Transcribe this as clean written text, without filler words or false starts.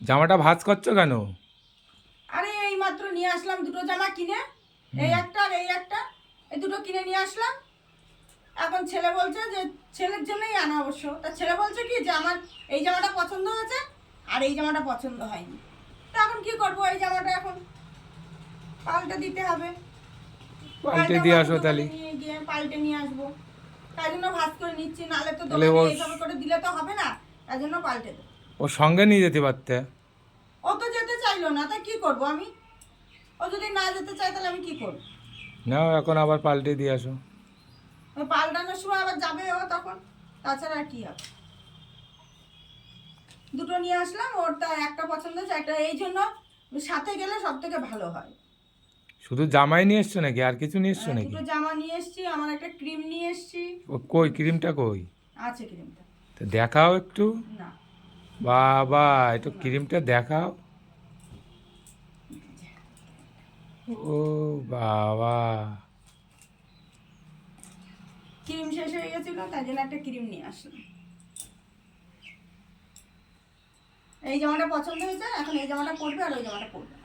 জামাটা ভাঁজ করছো কেন? আরে এই মাত্র নিয়ে আসলাম দুটো জামা কিনে, এই একটা আর এই একটা, এই দুটো কিনে নিয়ে আসলাম। এখন ছেলে বলছে যে, ছেলের জন্যই আনা অবশ্য, তা ছেলে বলছে কি যে আমার এই জামাটা পছন্দ হয়েছে আর এই জামাটা পছন্দ হয়নি। তা এখন কি করবো, এই জামাটা এখন পাল্টে দিতে হবে। পাল্টে দিয়ে পাল্টাবো, আসো তাহলে। দোকানে নিয়ে গিয়ে পাল্টে নিয়ে আসবো। তাই জন্য ভাঁজ করে নিচ্ছি, নাহলে তো তাহলে দোকানে ও এইভাবে করে দিলে তো হবে না। তাই জন্য পাল্টে দেবো। ও সঙ্গে নিয়ে যেতে পারতে। ও তো যেতে চাইলো না, তা কি করবো আমি? ও যদি না যেতে চায় তাহলে আমি কি করবো? নাও এখন আবার পাল্টে দিয়ে আসো। ওই পাল্টানোর সময় আবার যাবে ও তখন, তাছাড়া আর কি হবে। দুটো নিয়ে আসলাম, ওর তা একটা পছন্দ হয়েছে, একটা এই জন্য সাথে গেলে সব থেকে ভালো হয়। শুধু জামাই নিয়ে এসছো নাকি আর কিছু নিয়ে এসছো নাকি? দুটো জামা নিয়ে এসছি, আমার একটা ক্রিম নিয়ে এসছি। ও কই ক্রিমটা কই? আছে ক্রিমটা। তো দেখাও একটু। না। বাবা একটু না। ক্রিমটা দেখাও। ও বাবা। ক্রিম শেষ হয়ে গেছিল, তাই জন্য একটা ক্রিম নিয়ে আসলাম। এই জামাটা পছন্দ হয়েছে, এখন এই জামাটা পরবে আর ওই জামাটা পরবে।